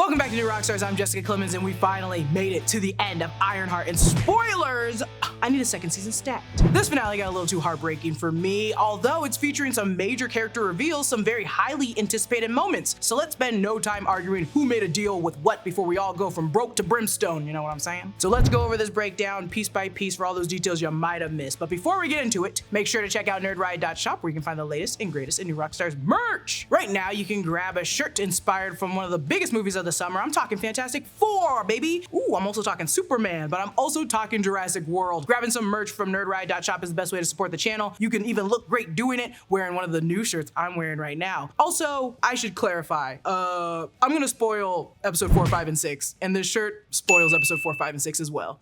Welcome back to New Rockstars. I'm Jessica Clemons, and we finally made it to the end of Ironheart. And spoilers, I need a second season stat. This finale got a little too heartbreaking for me, although it's featuring some major character reveals, some very highly anticipated moments. So let's spend no time arguing who made a deal with what before we all go from broke to brimstone, you know what I'm saying? So let's go over this breakdown piece by piece for all those details you might have missed. But before we get into it, make sure to check out nerdriot.shop where you can find the latest and greatest in New Rockstars merch. Right now, you can grab a shirt inspired from one of the biggest movies of the summer. I'm talking Fantastic Four, baby. Ooh, I'm also talking Superman, but I'm also talking Jurassic World. Grabbing some merch from nerdriot.shop is the best way to support the channel. You can even look great doing it wearing one of the new shirts I'm wearing right now. Also, I should clarify, I'm gonna spoil episode 4, 5, and 6, and this shirt spoils episode 4, 5, and 6 as well.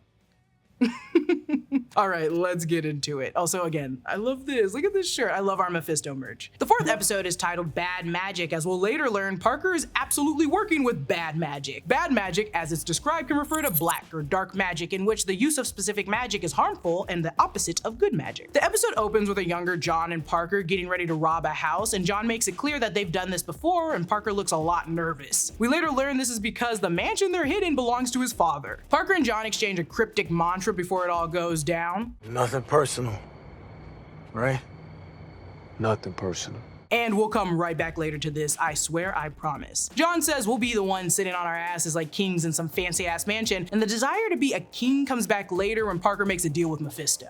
All right, let's get into it. Also, again, I love this. Look at this shirt. I love our Mephisto merch. The fourth episode is titled Bad Magic. As we'll later learn, Parker is absolutely working with bad magic. Bad magic, as it's described, can refer to black or dark magic, in which the use of specific magic is harmful and the opposite of good magic. The episode opens with a younger John and Parker getting ready to rob a house, and John makes it clear that they've done this before, and Parker looks a lot nervous. We later learn this is because the mansion they're hidden belongs to his father. Parker and John exchange a cryptic mantra before it all goes down. Nothing personal, right? Nothing personal. And we'll come right back later to this, I swear, I promise. John says we'll be the ones sitting on our asses like kings in some fancy ass mansion, and the desire to be a king comes back later when Parker makes a deal with Mephisto.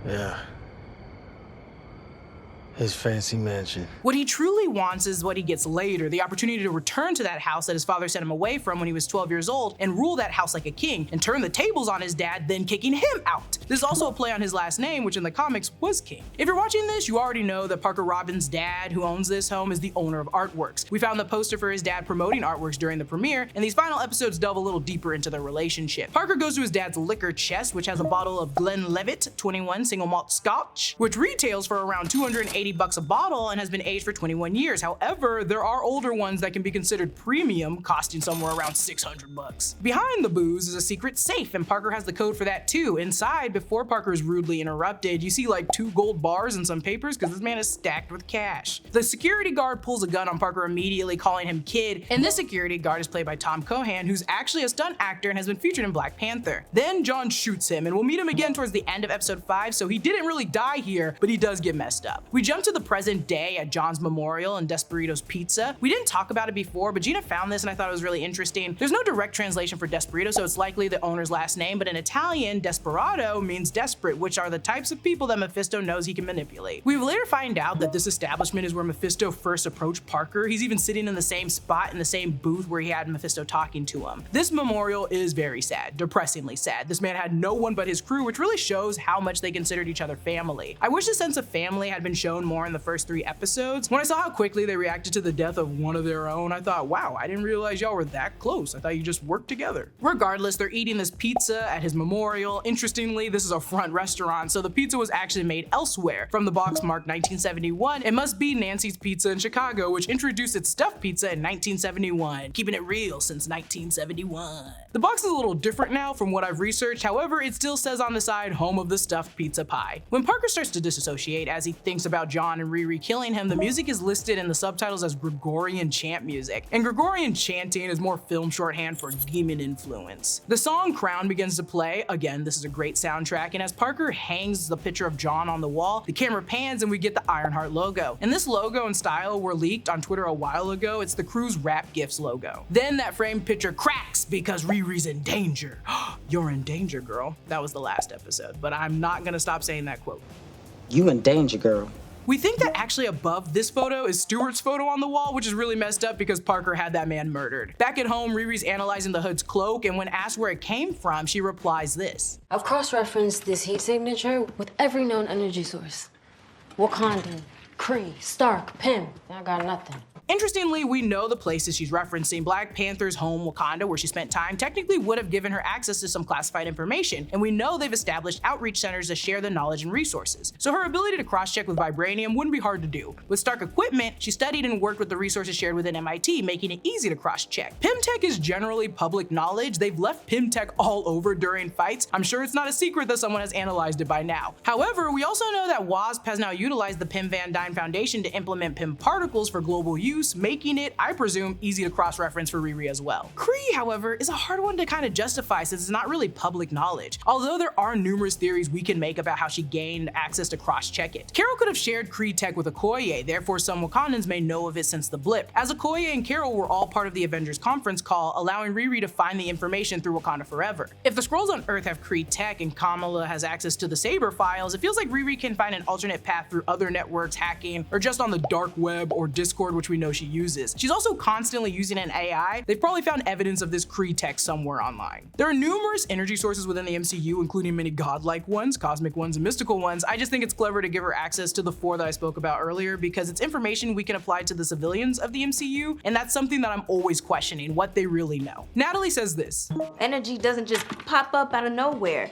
Yeah. His fancy mansion. What he truly wants is what he gets later, the opportunity to return to that house that his father sent him away from when he was 12 years old and rule that house like a king and turn the tables on his dad, then kicking him out. This is also a play on his last name, which in the comics was King. If you're watching this, you already know that Parker Robin's dad, who owns this home, is the owner of Artworks. We found the poster for his dad promoting Artworks during the premiere, and these final episodes delve a little deeper into their relationship. Parker goes to his dad's liquor chest, which has a bottle of Glenlivet 21 single malt scotch, which retails for around $280 a bottle and has been aged for 21 years. However, there are older ones that can be considered premium, costing somewhere around $600. Behind the booze is a secret safe, and Parker has the code for that too. Inside, before Parker is rudely interrupted, you see like 2 gold bars and some papers because this man is stacked with cash. The security guard pulls a gun on Parker immediately, calling him kid, and this security guard is played by Tom Cohan, who's actually a stunt actor and has been featured in Black Panther. Then John shoots him, and we'll meet him again towards the end of episode 5, so he didn't really die here, but he does get messed up. We jump to the present day at John's memorial and Desperito's pizza. We didn't talk about it before, but Gina found this and I thought it was really interesting. There's no direct translation for Desperito, so it's likely the owner's last name, but in Italian, Desperado means desperate, which are the types of people that Mephisto knows he can manipulate. We later find out that this establishment is where Mephisto first approached Parker. He's even sitting in the same spot in the same booth where he had Mephisto talking to him. This memorial is very sad, depressingly sad. This man had no one but his crew, which really shows how much they considered each other family. I wish the sense of family had been shown more in the first 3 episodes. When I saw how quickly they reacted to the death of one of their own, I thought, wow, I didn't realize y'all were that close. I thought you just worked together. Regardless, they're eating this pizza at his memorial. Interestingly, this is a front restaurant, so the pizza was actually made elsewhere. From the box marked 1971, it must be Nancy's Pizza in Chicago, which introduced its stuffed pizza in 1971, keeping it real since 1971. The box is a little different now from what I've researched, however, it still says on the side, home of the stuffed pizza pie. When Parker starts to disassociate as he thinks about John and Riri killing him, the music is listed in the subtitles as Gregorian chant music, and Gregorian chanting is more film shorthand for demon influence. The song Crown begins to play. Again, this is a great soundtrack, and as Parker hangs the picture of John on the wall, the camera pans and we get the Ironheart logo. And this logo and style were leaked on Twitter a while ago. It's the crew's Rap Gifts logo. Then that framed picture cracks because Riri's in danger. You're in danger, girl. That was the last episode, but I'm not gonna stop saying that quote. You in danger, girl. We think that actually above this photo is Stewart's photo on the wall, which is really messed up because Parker had that man murdered. Back at home, Riri's analyzing the hood's cloak, and when asked where it came from, she replies this. I've cross-referenced this heat signature with every known energy source. Wakandan, Kree, Stark, Pym. I got nothing. Interestingly, we know the places she's referencing. Black Panther's home, Wakanda, where she spent time, technically would have given her access to some classified information, and we know they've established outreach centers to share the knowledge and resources. So her ability to cross-check with vibranium wouldn't be hard to do. With Stark equipment, she studied and worked with the resources shared within MIT, making it easy to cross-check. Pymtech is generally public knowledge. They've left Pymtech all over during fights. I'm sure it's not a secret that someone has analyzed it by now. However, we also know that WASP has now utilized the Pym Van Dyne Foundation to implement Pym particles for global use, use, making it, I presume, easy to cross-reference for Riri as well. Kree, however, is a hard one to kind of justify since it's not really public knowledge, although there are numerous theories we can make about how she gained access to cross-check it. Carol could have shared Kree tech with Okoye, therefore some Wakandans may know of it since the blip, as Okoye and Carol were all part of the Avengers conference call, allowing Riri to find the information through Wakanda Forever. If the Skrulls on Earth have Kree tech and Kamala has access to the Saber files, it feels like Riri can find an alternate path through other networks, hacking, or just on the dark web or Discord, which we know she uses. She's also constantly using an AI. They've probably found evidence of this Kree tech somewhere online. There are numerous energy sources within the MCU, including many godlike ones, cosmic ones, and mystical ones. I just think it's clever to give her access to the 4 that I spoke about earlier because it's information we can apply to the civilians of the MCU, and that's something that I'm always questioning, what they really know. Natalie says this. Energy doesn't just pop up out of nowhere.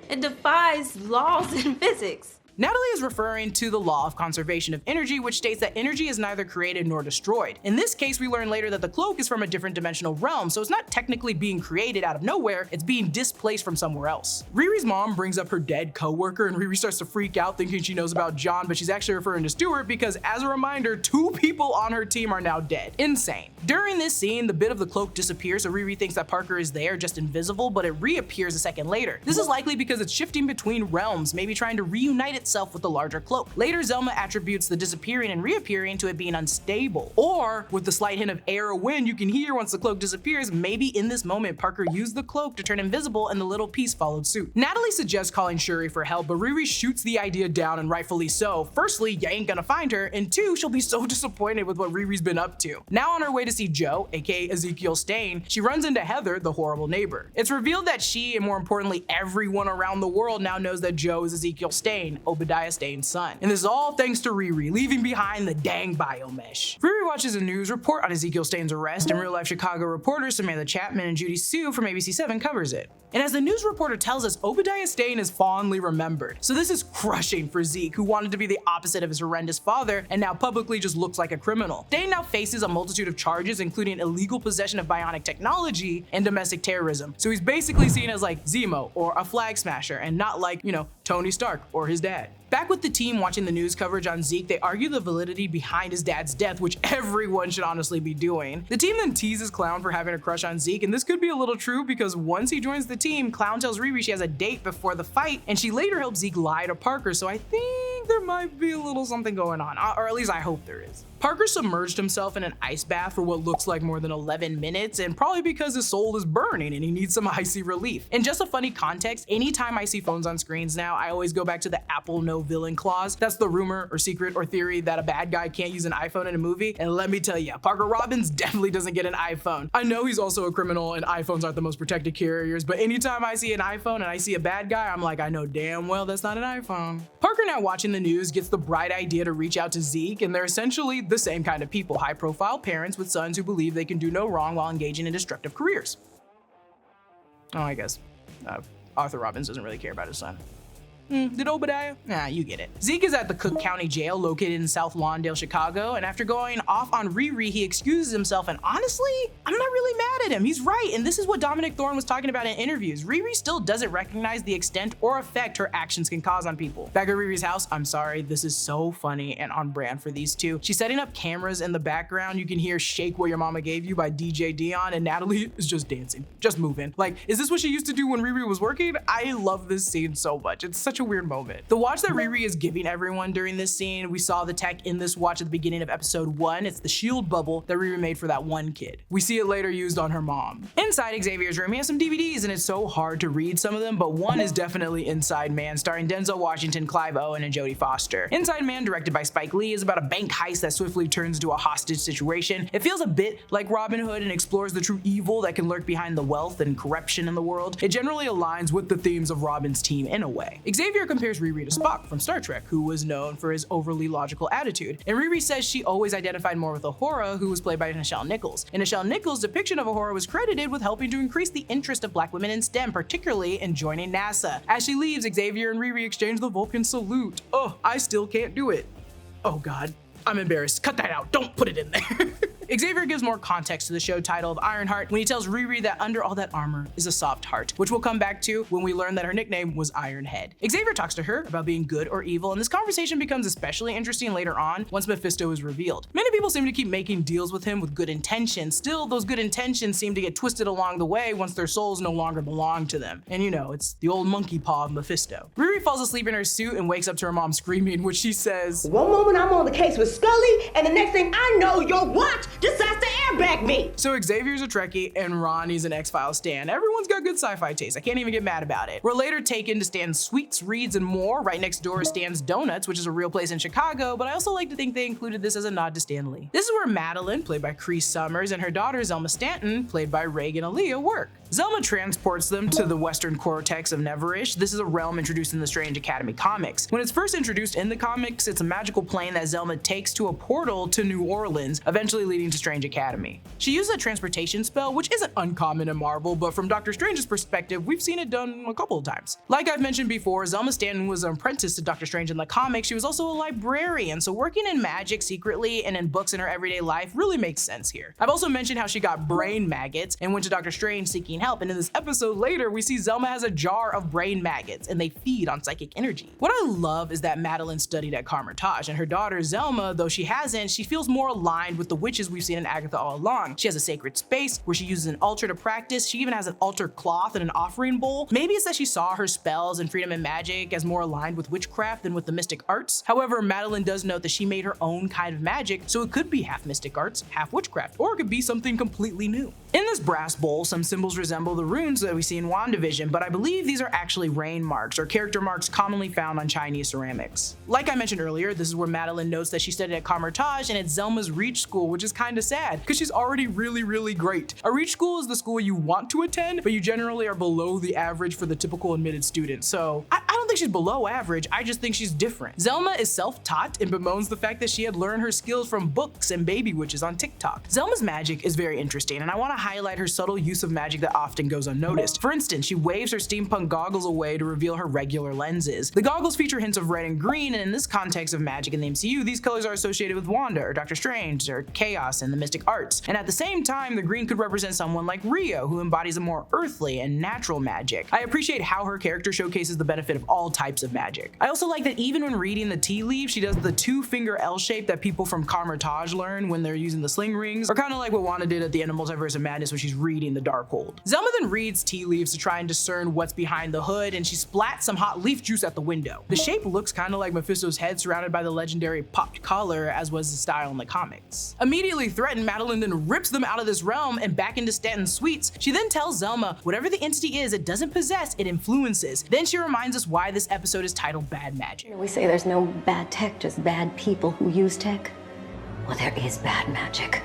It defies laws in physics. Natalie is referring to the law of conservation of energy, which states that energy is neither created nor destroyed. In this case, we learn later that the cloak is from a different dimensional realm, so it's not technically being created out of nowhere, it's being displaced from somewhere else. Riri's mom brings up her dead co-worker, and Riri starts to freak out thinking she knows about John, but she's actually referring to Stuart because, as a reminder, 2 people on her team are now dead. Insane. During this scene, the bit of the cloak disappears, so Riri thinks that Parker is there, just invisible, but it reappears a second later. This is likely because it's shifting between realms, maybe trying to reunite itself with the larger cloak. Later, Zelma attributes the disappearing and reappearing to it being unstable. Or, with the slight hint of air or wind you can hear once the cloak disappears, maybe in this moment Parker used the cloak to turn invisible and the little piece followed suit. Natalie suggests calling Shuri for help, but Riri shoots the idea down, and rightfully so. Firstly, you ain't gonna find her, and 2, she'll be so disappointed with what Riri's been up to. Now on her way to see Joe, aka Ezekiel Stane, she runs into Heather, the horrible neighbor. It's revealed that she, and more importantly everyone around the world, now knows that Joe is Ezekiel Stane, Obadiah Stane's son. And this is all thanks to Riri, leaving behind the dang biomesh. Riri watches a news report on Ezekiel Stane's arrest, and real-life Chicago reporters Samantha Chapman and Judy Sue from ABC7 covers it. And as the news reporter tells us, Obadiah Stane is fondly remembered. So this is crushing for Zeke, who wanted to be the opposite of his horrendous father and now publicly just looks like a criminal. Stane now faces a multitude of charges, including illegal possession of bionic technology and domestic terrorism. So he's basically seen as like Zemo or a flag smasher and not like, Tony Stark or his dad. Back with the team watching the news coverage on Zeke, they argue the validity behind his dad's death, which everyone should honestly be doing. The team then teases Clown for having a crush on Zeke, and this could be a little true because once he joins the team, Clown tells Riri she has a date before the fight, and she later helps Zeke lie to Parker, so I think there might be a little something going on, or at least I hope there is. Parker submerged himself in an ice bath for what looks like more than 11 minutes, and probably because his soul is burning and he needs some icy relief. And just a funny context, anytime I see phones on screens now, I always go back to the Apple no villain clause. That's the rumor or secret or theory that a bad guy can't use an iPhone in a movie, and let me tell you, Parker Robbins definitely doesn't get an iPhone. I know he's also a criminal and iPhones aren't the most protected carriers, but anytime I see an iPhone and I see a bad guy, I'm like, I know damn well that's not an iPhone. Parker, now watching the news, gets the bright idea to reach out to Zeke, and they're essentially the same kind of people, high-profile parents with sons who believe they can do no wrong while engaging in destructive careers. Oh, I guess Arthur Robbins doesn't really care about his son. Did Obadiah? Nah, you get it. Zeke is at the Cook County Jail located in South Lawndale, Chicago, and after going off on Riri, he excuses himself, and honestly, I'm not really mad at him. He's right, and this is what Dominic Thorne was talking about in interviews. Riri still doesn't recognize the extent or effect her actions can cause on people. Back at Riri's house, I'm sorry, this is so funny and on brand for these two. She's setting up cameras in the background. You can hear Shake What Your Mama Gave You by DJ Dion, and Natalie is just dancing, just moving. Like, is this what she used to do when Riri was working? I love this scene so much. It's such a weird moment. The watch that Riri is giving everyone during this scene, we saw the tech in this watch at the beginning of episode 1. It's the shield bubble that Riri made for that one kid. We see it later used on her mom. Inside Xavier's room, he has some DVDs, and it's so hard to read some of them, but one is definitely Inside Man, starring Denzel Washington, Clive Owen, and Jodie Foster. Inside Man, directed by Spike Lee, is about a bank heist that swiftly turns into a hostage situation. It feels a bit like Robin Hood and explores the true evil that can lurk behind the wealth and corruption in the world. It generally aligns with the themes of Robin's team in a way. Xavier compares Riri to Spock from Star Trek, who was known for his overly logical attitude. And Riri says she always identified more with Uhura, who was played by Nichelle Nichols. And Nichelle Nichols' depiction of Uhura was credited with helping to increase the interest of Black women in STEM, particularly in joining NASA. As she leaves, Xavier and Riri exchange the Vulcan salute. Oh, I still can't do it. Oh God, I'm embarrassed. Cut that out. Don't put it in there. Xavier gives more context to the show title of Ironheart when he tells Riri that under all that armor is a soft heart, which we'll come back to when we learn that her nickname was Ironhead. Xavier talks to her about being good or evil, and this conversation becomes especially interesting later on once Mephisto is revealed. Many people seem to keep making deals with him with good intentions. Still, those good intentions seem to get twisted along the way once their souls no longer belong to them. And you know, it's the old monkey paw of Mephisto. Riri falls asleep in her suit and wakes up to her mom screaming, which she says, "One moment I'm on the case with Scully, and the next thing I know, your watch decides to airbag me." So Xavier's a Trekkie and Ronnie's an X-Files stan. Everyone's got good sci-fi taste. I can't even get mad about it. We're later taken to Stan's Sweets, Reads, and More. Right next door is Stan's Donuts, which is a real place in Chicago, but I also like to think they included this as a nod to Stan Lee. This is where Madeline, played by Cree Summers, and her daughter Zelma Stanton, played by Reagan Aaliyah, work. Zelma transports them to the western cortex of Neverish. This is a realm introduced in the Strange Academy comics. When it's first introduced in the comics, it's a magical plane that Zelma takes to a portal to New Orleans, eventually leading to Strange Academy. She uses a transportation spell, which isn't uncommon in Marvel, but from Doctor Strange's perspective, we've seen it done a couple of times. Like I've mentioned before, Zelma Stanton was an apprentice to Doctor Strange in the comics. She was also a librarian, so working in magic secretly and in books in her everyday life really makes sense here. I've also mentioned how she got brain maggots and went to Doctor Strange seeking help, and in this episode later, we see Zelma has a jar of brain maggots, and they feed on psychic energy. What I love is that Madeline studied at Carmitage, and her daughter Zelma, though she hasn't, she feels more aligned with the witches we've seen in Agatha all along. She has a sacred space where she uses an altar to practice. She even has an altar cloth and an offering bowl. Maybe it's that she saw her spells and freedom and magic as more aligned with witchcraft than with the mystic arts. However, Madeline does note that she made her own kind of magic, so it could be half mystic arts, half witchcraft, or it could be something completely new. In this brass bowl, some symbols resemble the runes that we see in WandaVision, but I believe these are actually rain marks or character marks commonly found on Chinese ceramics. Like I mentioned earlier, this is where Madeline notes that she studied at Carmitage and at Zelma's Reach School, which is kind of sad because she's already really great. A Reach School is the school you want to attend, but you generally are below the average for the typical admitted student. So I don't think she's below average, I just think she's different. Zelma is self-taught and bemoans the fact that she had learned her skills from books and baby witches on TikTok. Zelma's magic is very interesting, and I want to highlight her subtle use of magic that often goes unnoticed. For instance, she waves her steampunk goggles away to reveal her regular lenses. The goggles feature hints of red and green, and in this context of magic in the MCU, these colors are associated with Wanda or Doctor Strange or chaos and the mystic arts. And at the same time, the green could represent someone like Rio, who embodies a more earthly and natural magic. I appreciate how her character showcases the benefit of all types of magic. I also like that even when reading the tea leaves, she does the 2-finger L shape that people from Carmitage learn when they're using the sling rings, or kind of like what Wanda did at the end of Multiverse of Madness when she's reading the Darkhold. Zelma then reads tea leaves to try and discern what's behind the hood, and she splats some hot leaf juice at the window. The shape looks kind of like Mephisto's head surrounded by the legendary popped collar, as was the style in the comics. Immediately threatened, Madeline then rips them out of this realm and back into Stanton's Sweets. She then tells Zelma whatever the entity is, it doesn't possess, it influences. Then she reminds us why this episode is titled Bad Magic. We say there's no bad tech, just bad people who use tech. Well, there is bad magic,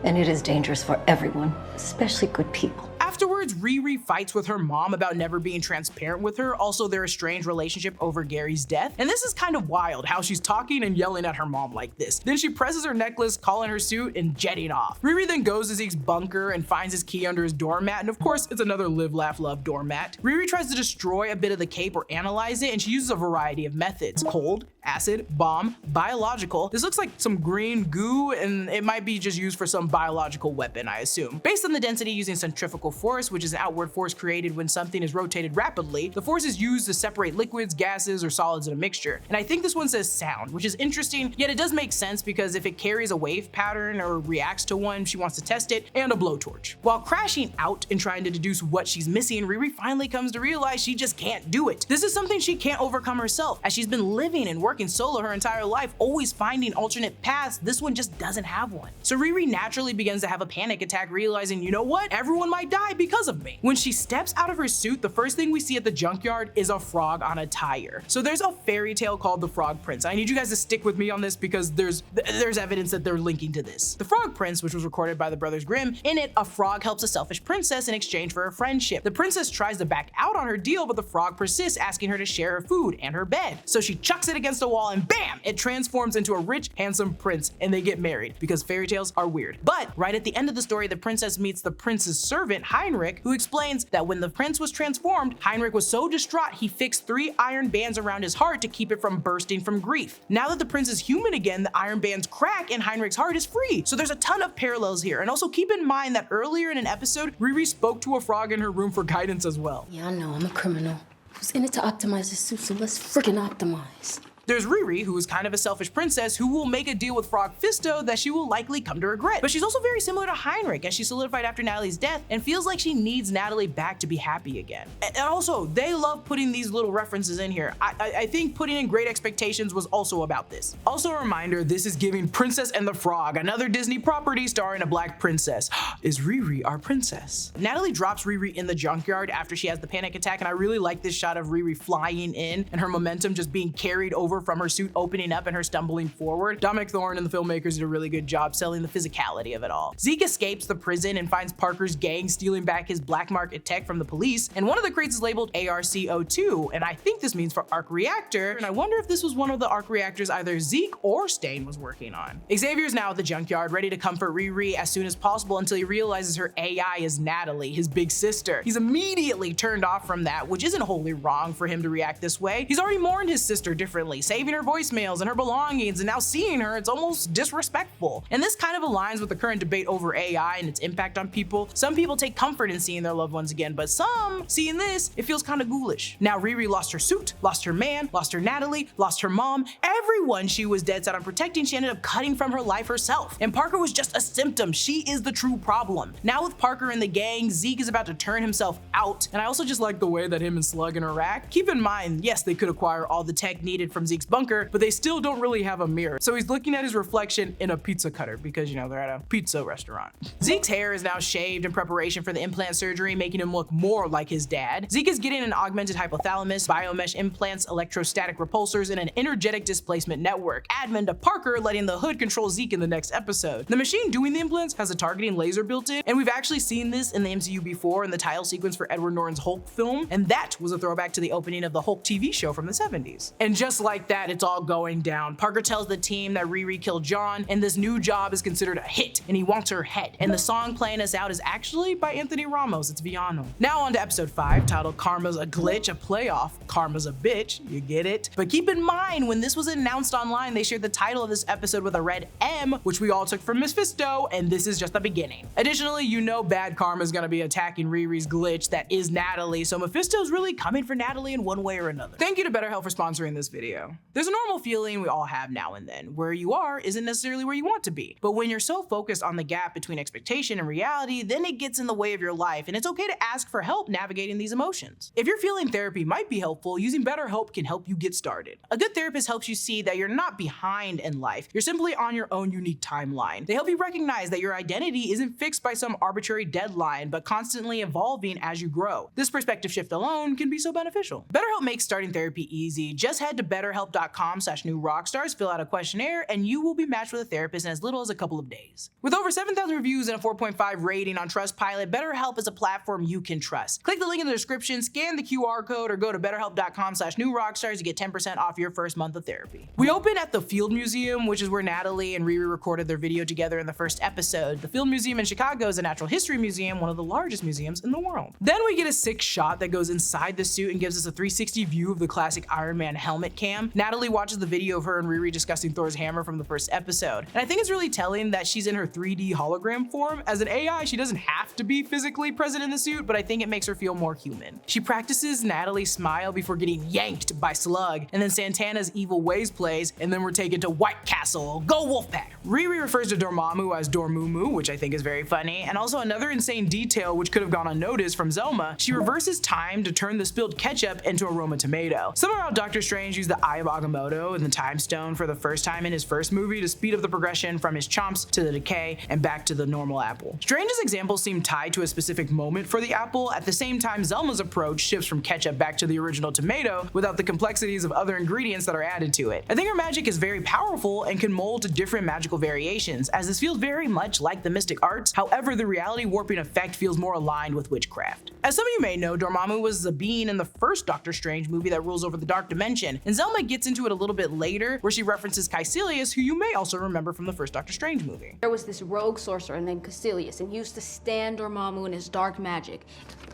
and it is dangerous for everyone, especially good people. Afterwards, Riri fights with her mom about never being transparent with her, also their estranged relationship over Gary's death. And this is kind of wild, how she's talking and yelling at her mom like this. Then she presses her necklace, calling her suit, and jetting off. Riri then goes to Zeke's bunker and finds his key under his doormat, and of course, it's another live, laugh, love doormat. Riri tries to destroy a bit of the cape or analyze it, and she uses a variety of methods: cold, acid, bomb, biological. This looks like some green goo, and it might be just used for some biological weapon, I assume. Based on the density using centrifugal force, which is an outward force created when something is rotated rapidly, the force is used to separate liquids, gases, or solids in a mixture. And I think this one says sound, which is interesting, yet it does make sense because if it carries a wave pattern or reacts to one, she wants to test it, and a blowtorch. While crashing out and trying to deduce what she's missing, Riri finally comes to realize she just can't do it. This is something she can't overcome herself, as she's been living and working solo her entire life, always finding alternate paths. This one just doesn't have one. So Riri naturally begins to have a panic attack, realizing, you know what? Everyone might die because of me. When she steps out of her suit, the first thing we see at the junkyard is a frog on a tire. So there's a fairy tale called The Frog Prince. I need you guys to stick with me on this because there's evidence that they're linking to this. The Frog Prince, which was recorded by the Brothers Grimm, in it, a frog helps a selfish princess in exchange for her friendship. The princess tries to back out on her deal, but the frog persists, asking her to share her food and her bed. So she chucks it against a wall and bam, it transforms into a rich, handsome prince, and they get married because fairy tales are weird. But right at the end of the story, the princess meets the prince's servant, Heinrich, Heinrich, who explains that when the prince was transformed, Heinrich was so distraught he fixed 3 iron bands around his heart to keep it from bursting from grief. Now that the prince is human again, the iron bands crack and Heinrich's heart is free. So there's a ton of parallels here. And also keep in mind that earlier in an episode, Riri spoke to a frog in her room for guidance as well. Yeah, I know, I'm a criminal who's in it to optimize his suit, so let's freaking optimize. There's Riri, who is kind of a selfish princess who will make a deal with Frog Fisto that she will likely come to regret. But she's also very similar to Heinrich, as she solidified after Natalie's death and feels like she needs Natalie back to be happy again. And also, they love putting these little references in here. I think putting in Great Expectations was also about this. Also a reminder, this is giving Princess and the Frog, another Disney property starring a black princess. Is Riri our princess? Natalie drops Riri in the junkyard after she has the panic attack, and I really like this shot of Riri flying in and her momentum just being carried over from her suit opening up and her stumbling forward. Dominic Thorne and the filmmakers did a really good job selling the physicality of it all. Zeke escapes the prison and finds Parker's gang stealing back his black market tech from the police, and one of the crates is labeled ARC-02, and I think this means for arc reactor, and I wonder if this was one of the arc reactors either Zeke or Stane was working on. Xavier's now at the junkyard, ready to comfort Riri as soon as possible until he realizes her AI is Natalie, his big sister. He's immediately turned off from that, which isn't wholly wrong for him to react this way. He's already mourned his sister differently, saving her voicemails and her belongings, and now seeing her, it's almost disrespectful. And this kind of aligns with the current debate over AI and its impact on people. Some people take comfort in seeing their loved ones again, but some, seeing this, it feels kind of ghoulish. Now Riri lost her suit, lost her man, lost her Natalie, lost her mom, everyone she was dead set on protecting, she ended up cutting from her life herself. And Parker was just a symptom, she is the true problem. Now with Parker and the gang, Zeke is about to turn himself out, and I also just like the way that him and Slug interact. Keep in mind, yes, they could acquire all the tech needed from Zeke's bunker, but they still don't really have a mirror. So he's looking at his reflection in a pizza cutter because, you know, they're at a pizza restaurant. Zeke's hair is now shaved in preparation for the implant surgery, making him look more like his dad. Zeke is getting an augmented hypothalamus, biomesh implants, electrostatic repulsors, and an energetic displacement network. Admin to Parker, letting the hood control Zeke in the next episode. The machine doing the implants has a targeting laser built in, and we've actually seen this in the MCU before in the title sequence for Edward Norton's Hulk film, and that was a throwback to the opening of the Hulk TV show from the 70s. And just like that, it's all going down. Parker tells the team that Riri killed John, and this new job is considered a hit, and he wants her head. And the song playing us out is actually by Anthony Ramos, it's Viano. Now on to episode 5, titled Karma's a Glitch, a Playoff, Karma's a Bitch, you get it? But keep in mind, when this was announced online, they shared the title of this episode with a red M, which we all took from Mephisto, and this is just the beginning. Additionally, you know bad karma is gonna be attacking Riri's glitch that is Natalie, so Mephisto's really coming for Natalie in one way or another. Thank you to BetterHelp for sponsoring this video. There's a normal feeling we all have now and then. Where you are isn't necessarily where you want to be. But when you're so focused on the gap between expectation and reality, then it gets in the way of your life, and it's okay to ask for help navigating these emotions. If you're feeling therapy might be helpful, using BetterHelp can help you get started. A good therapist helps you see that you're not behind in life. You're simply on your own unique timeline. They help you recognize that your identity isn't fixed by some arbitrary deadline, but constantly evolving as you grow. This perspective shift alone can be so beneficial. BetterHelp makes starting therapy easy. Just head to betterhelp.com/newrockstars, fill out a questionnaire, and you will be matched with a therapist in as little as a couple of days. With over 7,000 reviews and a 4.5 rating on Trustpilot, BetterHelp is a platform you can trust. Click the link in the description, scan the QR code, or go to betterhelp.com/newrockstars to get 10% off your first month of therapy. We open at the Field Museum, which is where Natalie and Riri recorded their video together in the first episode. The Field Museum in Chicago is a natural history museum, one of the largest museums in the world. Then we get a sick shot that goes inside the suit and gives us a 360 view of the classic Iron Man helmet cam. Natalie watches the video of her and Riri discussing Thor's hammer from the first episode. And I think it's really telling that she's in her 3D hologram form. As an AI, she doesn't have to be physically present in the suit, but I think it makes her feel more human. She practices Natalie's smile before getting yanked by Slug, and then Santana's Evil Ways plays, and then we're taken to White Castle. Go Wolfpack! Riri refers to Dormammu as Dormumu, which I think is very funny, and also another insane detail which could have gone unnoticed from Zelma, she reverses time to turn the spilled ketchup into a Roma tomato. Somehow Dr. Strange used the Eye of Agamotto and the Time Stone for the first time in his first movie to speed up the progression from his chomps to the decay and back to the normal apple. Strange's examples seem tied to a specific moment for the apple. At the same time, Zelma's approach shifts from ketchup back to the original tomato without the complexities of other ingredients that are added to it. I think her magic is very powerful and can mold to different magical variations, as this feels very much like the mystic arts. However, the reality warping effect feels more aligned with witchcraft. As some of you may know, Dormammu was the being in the first Doctor Strange movie that rules over the dark dimension, and Zelma gets into it a little bit later, where she references Caecilius, who you may also remember from the first Doctor Strange movie. There was this rogue sorcerer named Caecilius, and he used to stand Dormammu in his dark magic.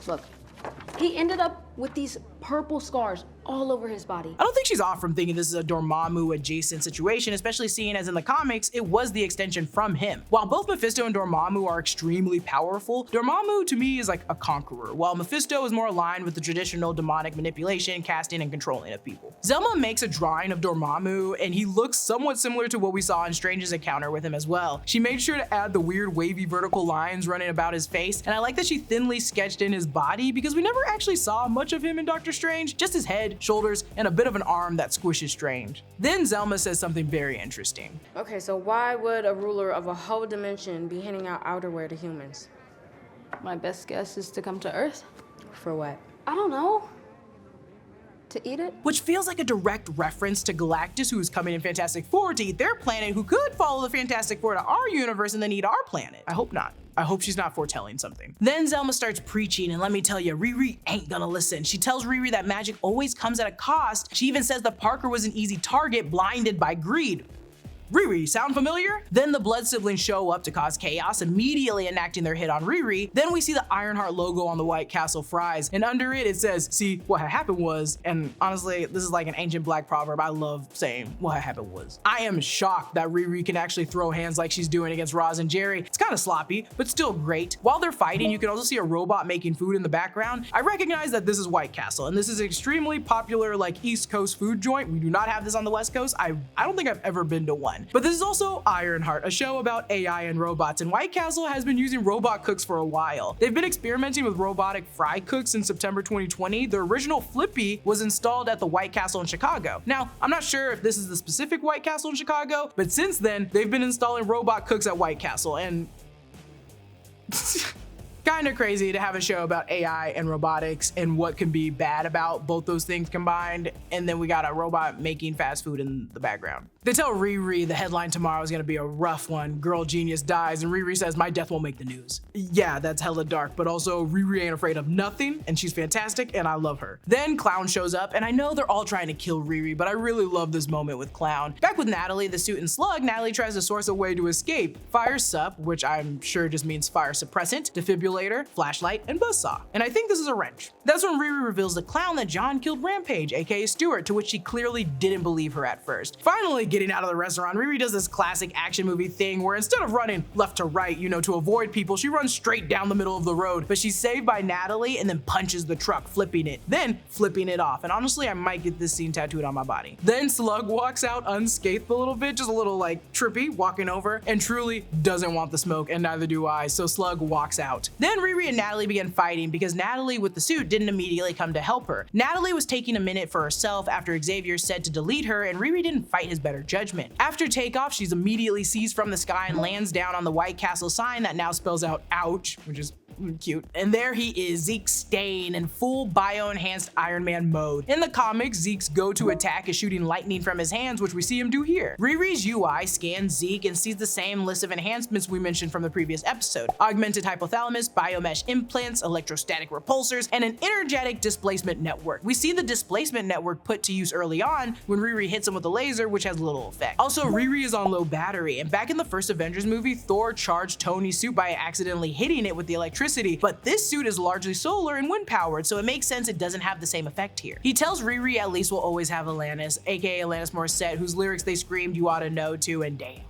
Look, he ended up with these purple scars all over his body. I don't think she's off from thinking this is a Dormammu adjacent situation, especially seeing as in the comics, it was the extension from him. While both Mephisto and Dormammu are extremely powerful, Dormammu to me is like a conqueror, while Mephisto is more aligned with the traditional demonic manipulation, casting, and controlling of people. Zelma makes a drawing of Dormammu, and he looks somewhat similar to what we saw in Strange's encounter with him as well. She made sure to add the weird wavy vertical lines running about his face, and I like that she thinly sketched in his body because we never actually saw much of him in Doctor Strange, just his head, shoulders, and a bit of an arm that squishes Strange. Then Zelma says something very interesting. Okay, so why would a ruler of a whole dimension be handing out outerwear to humans? My best guess is to come to Earth. For what? I don't know. To eat it? Which feels like a direct reference to Galactus, who is coming in Fantastic Four to eat their planet, who could follow the Fantastic Four to our universe and then eat our planet. I hope not. I hope she's not foretelling something. Then Zelma starts preaching, and let me tell you, Riri ain't gonna listen. She tells Riri that magic always comes at a cost. She even says that Parker was an easy target, blinded by greed. Riri, sound familiar? Then the blood siblings show up to cause chaos, immediately enacting their hit on Riri. Then we see the Ironheart logo on the White Castle fries, and under it, it says, see, what had happened was, and honestly, this is like an ancient black proverb. I love saying what had happened was. I am shocked that Riri can actually throw hands like she's doing against Roz and Jerry. It's kind of sloppy, but still great. While they're fighting, you can also see a robot making food in the background. I recognize that this is White Castle, and this is an extremely popular like East Coast food joint. We do not have this on the West Coast. I don't think I've ever been to one. But this is also Ironheart, a show about AI and robots, and White Castle has been using robot cooks for a while. They've been experimenting with robotic fry cooks since September 2020. The original Flippy was installed at the White Castle in Chicago. Now, I'm not sure if this is the specific White Castle in Chicago, but since then, they've been installing robot cooks at White Castle, and kind of crazy to have a show about AI and robotics and what can be bad about both those things combined, and then we got a robot making fast food in the background. They tell Riri the headline tomorrow is gonna be a rough one. Girl genius dies, and Riri says, my death won't make the news. Yeah, that's hella dark, but also Riri ain't afraid of nothing, and she's fantastic, and I love her. Then Clown shows up, and I know they're all trying to kill Riri, but I really love this moment with Clown. Back with Natalie, the suit and slug, Natalie tries to source a way to escape. Fire sup, which I'm sure just means fire suppressant, defibrillator, flashlight, and buzzsaw. And I think this is a wrench. That's when Riri reveals to Clown that John killed Rampage, aka Stewart, to which she clearly didn't believe her at first. Finally, getting out of the restaurant, Riri does this classic action movie thing where instead of running left to right, to avoid people, she runs straight down the middle of the road, but she's saved by Natalie and then punches the truck, flipping it, then flipping it off. And honestly, I might get this scene tattooed on my body. Then Slug walks out unscathed a little bit, just a little like trippy, walking over, and truly doesn't want the smoke, and neither do I, so Slug walks out. Then Riri and Natalie begin fighting because Natalie with the suit didn't immediately come to help her. Natalie was taking a minute for herself after Xavier said to delete her, and Riri didn't fight his better judgment. After takeoff, she's immediately seized from the sky and lands down on the White Castle sign that now spells out ouch, which is cute. And there he is, Zeke Stane, in full bio-enhanced Iron Man mode. In the comics, Zeke's go-to attack is shooting lightning from his hands, which we see him do here. Riri's UI scans Zeke and sees the same list of enhancements we mentioned from the previous episode. Augmented hypothalamus, biomesh implants, electrostatic repulsors, and an energetic displacement network. We see the displacement network put to use early on when Riri hits him with a laser, which has little effect. Also, Riri is on low battery, and back in the first Avengers movie, Thor charged Tony's suit by accidentally hitting it with the electricity, but this suit is largely solar and wind powered, so it makes sense it doesn't have the same effect here. He tells Riri at least we'll always have Alanis, aka Alanis Morissette, whose lyrics they screamed you ought to know to, and damn,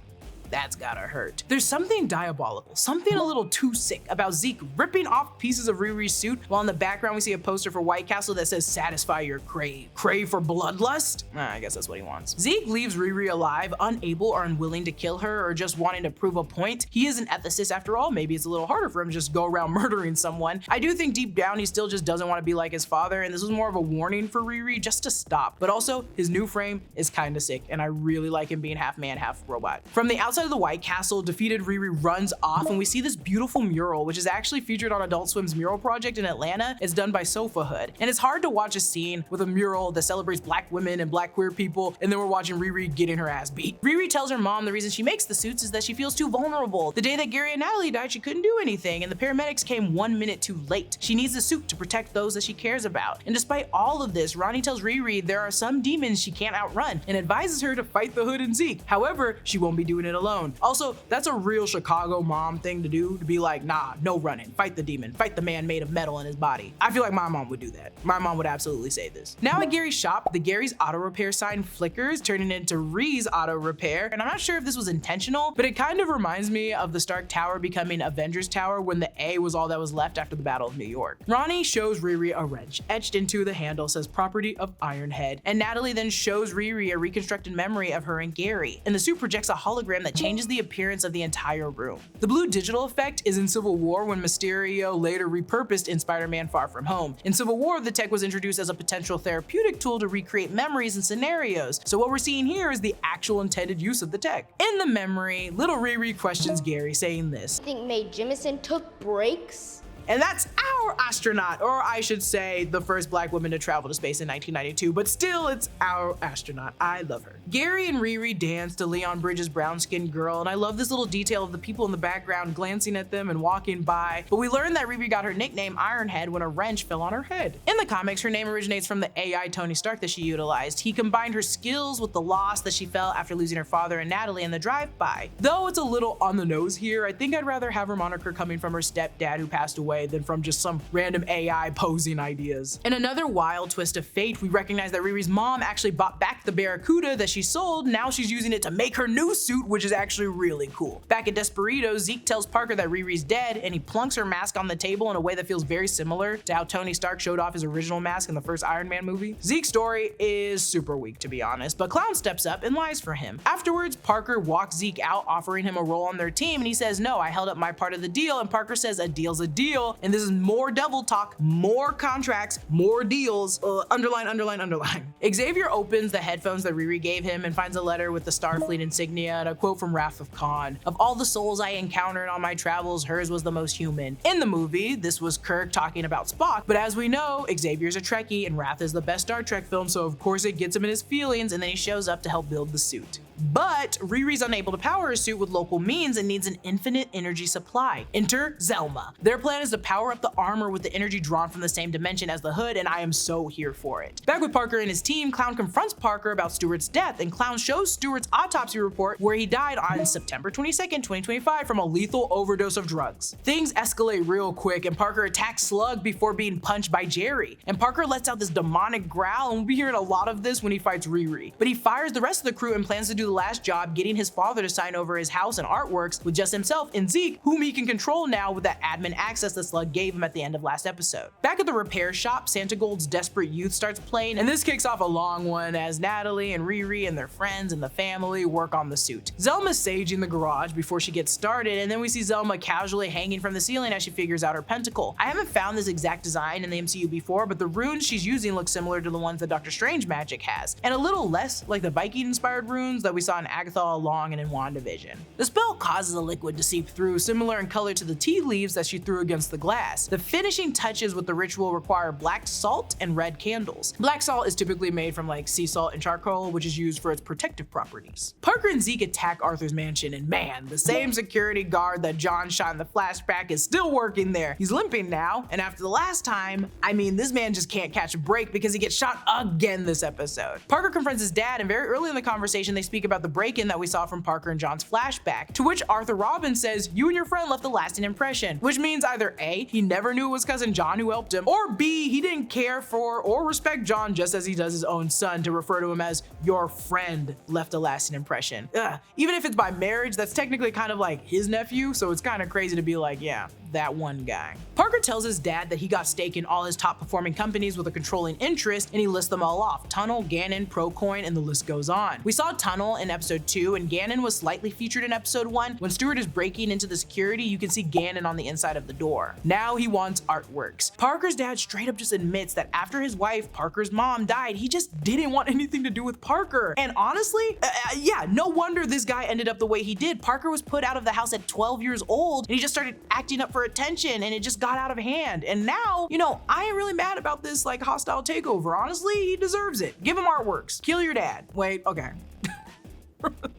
that's gotta hurt. There's something diabolical, something a little too sick about Zeke ripping off pieces of Riri's suit, while in the background we see a poster for White Castle that says satisfy your crave. Crave for bloodlust? I guess that's what he wants. Zeke leaves Riri alive, unable or unwilling to kill her or just wanting to prove a point. He is an ethicist after all, maybe it's a little harder for him to just go around murdering someone. I do think deep down he still just doesn't want to be like his father, and this was more of a warning for Riri just to stop. But also, his new frame is kinda sick, and I really like him being half man, half robot. From the outside Outside of the White Castle, defeated Riri runs off and we see this beautiful mural, which is actually featured on Adult Swim's mural project in Atlanta. It's done by Sofa Hood. And it's hard to watch a scene with a mural that celebrates black women and black queer people, and then we're watching Riri getting her ass beat. Riri tells her mom the reason she makes the suits is that she feels too vulnerable. The day that Gary and Natalie died, she couldn't do anything, and the paramedics came 1 minute too late. She needs the suit to protect those that she cares about. And despite all of this, Ronnie tells Riri there are some demons she can't outrun and advises her to fight the Hood and Zeke. However, she won't be doing it alone. Also, that's a real Chicago mom thing to do, to be like, nah, no running, fight the demon, fight the man made of metal in his body. I feel like my mom would do that. My mom would absolutely say this. Now at Gary's shop, the Gary's Auto Repair sign flickers, turning into Ree's Auto Repair, and I'm not sure if this was intentional, but it kind of reminds me of the Stark Tower becoming Avengers Tower when the A was all that was left after the Battle of New York. Ronnie shows Riri a wrench. Etched into the handle says property of Ironhead, and Natalie then shows Riri a reconstructed memory of her and Gary, and the suit projects a hologram that changes the appearance of the entire room. The blue digital effect is in Civil War when Mysterio later repurposed in Spider-Man Far From Home. In Civil War, the tech was introduced as a potential therapeutic tool to recreate memories and scenarios, so what we're seeing here is the actual intended use of the tech. In the memory, little Riri questions Gary, saying this: "Think Mae Jemison took breaks?" And that's our astronaut, or I should say the first black woman to travel to space in 1992, but still it's our astronaut. I love her. Gary and Riri dance to Leon Bridges' Brown-Skinned Girl, and I love this little detail of the people in the background glancing at them and walking by, but we learn that Riri got her nickname Ironhead when a wrench fell on her head. In the comics, her name originates from the AI Tony Stark that she utilized. He combined her skills with the loss that she felt after losing her father and Natalie in the drive-by. Though it's a little on the nose here, I think I'd rather have her moniker coming from her stepdad who passed away than from just some random AI posing ideas. In another wild twist of fate, we recognize that Riri's mom actually bought back the Barracuda that she sold. Now she's using it to make her new suit, which is actually really cool. Back at Desperito, Zeke tells Parker that Riri's dead, and he plunks her mask on the table in a way that feels very similar to how Tony Stark showed off his original mask in the first Iron Man movie. Zeke's story is super weak, to be honest, but Clown steps up and lies for him. Afterwards, Parker walks Zeke out, offering him a role on their team, and he says, "No, I held up my part of the deal," and Parker says, "A deal's a deal," and this is more devil talk, more contracts, more deals, underline, underline, underline. Xavier opens the headphones that Riri gave him and finds a letter with the Starfleet insignia and a quote from Wrath of Khan. "Of all the souls I encountered on my travels, hers was the most human." In the movie, this was Kirk talking about Spock, but as we know, Xavier's a Trekkie and Wrath is the best Star Trek film, so of course it gets him in his feelings, and then he shows up to help build the suit. But Riri's unable to power her suit with local means and needs an infinite energy supply. Enter Zelma. Their plan is to power up the armor with the energy drawn from the same dimension as the Hood, and I am so here for it. Back with Parker and his team, Clown confronts Parker about Stewart's death, and Clown shows Stewart's autopsy report where he died on September 22nd, 2025 from a lethal overdose of drugs. Things escalate real quick, and Parker attacks Slug before being punched by Jerry. And Parker lets out this demonic growl, and we'll be hearing a lot of this when he fights Riri. But he fires the rest of the crew and plans to do the last job, getting his father to sign over his house and artworks with just himself and Zeke, whom he can control now with that admin access that Slug gave him at the end of last episode. Back at the repair shop, Santa Gold's Desperate Youth starts playing, and this kicks off a long one as Natalie and Riri and their friends and the family work on the suit. Zelma's saging the garage before she gets started, and then we see Zelma casually hanging from the ceiling as she figures out her pentacle. I haven't found this exact design in the MCU before, but the runes she's using look similar to the ones that Doctor Strange magic has, and a little less like the Viking-inspired runes that we saw in Agatha All Along and in WandaVision. The spell causes a liquid to seep through, similar in color to the tea leaves that she threw against the glass. The finishing touches with the ritual require black salt and red candles. Black salt is typically made from like sea salt and charcoal, which is used for its protective properties. Parker and Zeke attack Arthur's mansion, and man, the same security guard that John shot in the flashback is still working there. He's limping now, and after the last time, I mean, this man just can't catch a break because he gets shot again this episode. Parker confronts his dad, and very early in the conversation, they speak about the break-in that we saw from Parker and John's flashback, to which Arthur Robbins says, "You and your friend left a lasting impression," which means either A, he never knew it was cousin John who helped him, or B, he didn't care for or respect John just as he does his own son to refer to him as your friend left a lasting impression. Ugh. Even if it's by marriage, that's technically kind of like his nephew, so it's kind of crazy to be like, yeah, that one guy. Parker tells his dad that he got stake in all his top performing companies with a controlling interest, and he lists them all off: Tunnel, Gannon, Procoin, and the list goes on. We saw Tunnel in episode 2, and Gannon was slightly featured in episode 1. When Stewart is breaking into the security, you can see Gannon on the inside of the door. Now he wants artworks. Parker's dad straight up just admits that after his wife, Parker's mom, died, he just didn't want anything to do with Parker. And honestly, yeah, no wonder this guy ended up the way he did. Parker was put out of the house at 12 years old, and he just started acting up for attention, and it just got out of hand. And now, you know, I ain't really mad about this like hostile takeover. Honestly, he deserves it. Give him artworks. Kill your dad. Wait, okay.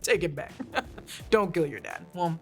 Take it back. Don't kill your dad. Well,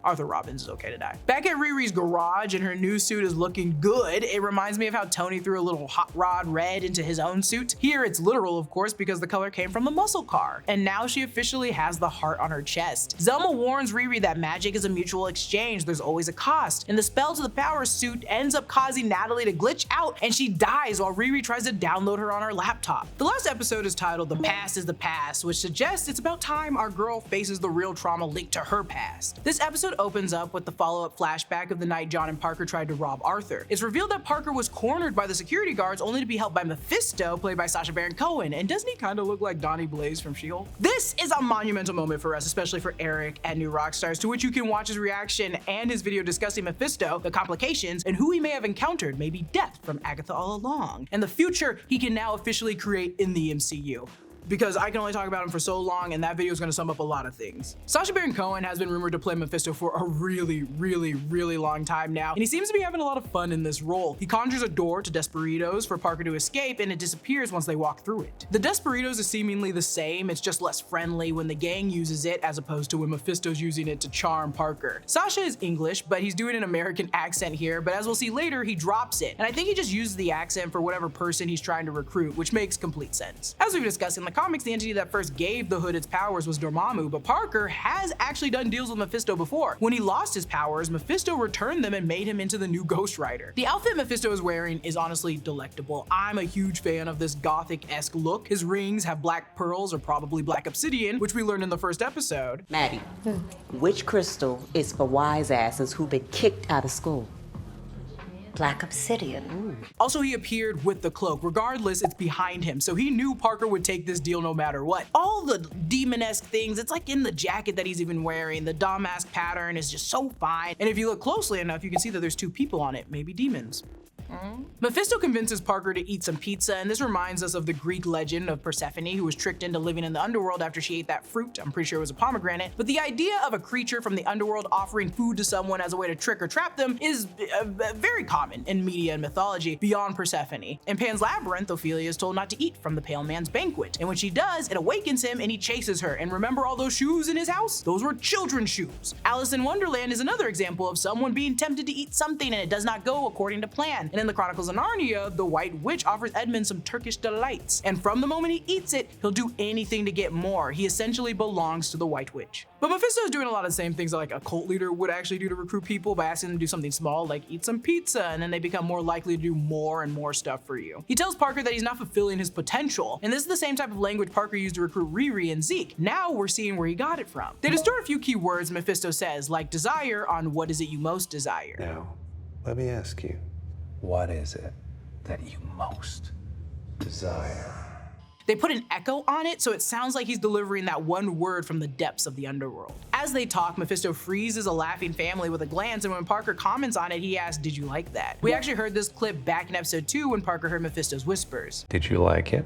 Arthur Robbins is okay to die. Back at Riri's garage, and her new suit is looking good. It reminds me of how Tony threw a little hot rod red into his own suit. Here it's literal, of course, because the color came from the muscle car. And now she officially has the heart on her chest. Zelma warns Riri that magic is a mutual exchange. There's always a cost. And the spell to the power suit ends up causing Natalie to glitch out, and she dies while Riri tries to download her on her laptop. The last episode is titled "The Past is the Past," which suggests it's about time our girl faces the real trauma linked to her past. This episode opens up with the follow-up flashback of the night John and Parker tried to rob Arthur. It's revealed that Parker was cornered by the security guards only to be helped by Mephisto, played by Sacha Baron Cohen. And doesn't he kind of look like Donnie Blaze from She-Hulk? This is a monumental moment for us, especially for Erik at New Rockstars, to which you can watch his reaction and his video discussing Mephisto, the complications, and who he may have encountered, maybe death from Agatha all along, and the future he can now officially create in the MCU. Because I can only talk about him for so long, and that video is going to sum up a lot of things. Sacha Baron Cohen has been rumored to play Mephisto for a really long time now, and he seems to be having a lot of fun in this role. He conjures a door to Desperitos for Parker to escape, and it disappears once they walk through it. The Desperitos is seemingly the same, it's just less friendly when the gang uses it as opposed to when Mephisto's using it to charm Parker. Sacha is English, but he's doing an American accent here, but as we'll see later, he drops it, and I think he just uses the accent for whatever person he's trying to recruit, which makes complete sense. As we've discussed in the comics, the entity that first gave the Hood its powers was Dormammu, but Parker has actually done deals with Mephisto before. When he lost his powers, Mephisto returned them and made him into the new Ghost Rider. The outfit Mephisto is wearing is honestly delectable. I'm a huge fan of this gothic-esque look. His rings have black pearls, or probably black obsidian, which we learned in the first episode. Maddie, which crystal is for wise asses who've been kicked out of school? Black obsidian. Also, he appeared with the cloak. Regardless, it's behind him, so he knew Parker would take this deal no matter what. All the demon-esque things, it's like in the jacket that he's even wearing. The Damask pattern is just so fine. And if you look closely enough, you can see that there's two people on it, maybe demons. Mephisto convinces Parker to eat some pizza, and this reminds us of the Greek legend of Persephone, who was tricked into living in the underworld after she ate that fruit. I'm pretty sure it was a pomegranate. But the idea of a creature from the underworld offering food to someone as a way to trick or trap them is very common in media and mythology beyond Persephone. In Pan's Labyrinth, Ophelia is told not to eat from the pale man's banquet, and when she does, it awakens him and he chases her. And remember all those shoes in his house? Those were children's shoes. Alice in Wonderland is another example of someone being tempted to eat something and it does not go according to plan. And in the Chronicles of Narnia, the White Witch offers Edmund some Turkish delights, and from the moment he eats it, he'll do anything to get more. He essentially belongs to the White Witch. But Mephisto is doing a lot of the same things that like a cult leader would actually do to recruit people by asking them to do something small, like eat some pizza, and then they become more likely to do more and more stuff for you. He tells Parker that he's not fulfilling his potential, and this is the same type of language Parker used to recruit Riri and Zeke. Now we're seeing where he got it from. They distort a few key words Mephisto says, like desire on what is it you most desire. Now, let me ask you, what is it that you most desire? They put an echo on it, so it sounds like he's delivering that one word from the depths of the underworld. As they talk, Mephisto freezes a laughing family with a glance, and when Parker comments on it, he asks, "Did you like that?" We actually heard this clip back in episode 2 when Parker heard Mephisto's whispers. Did you like it?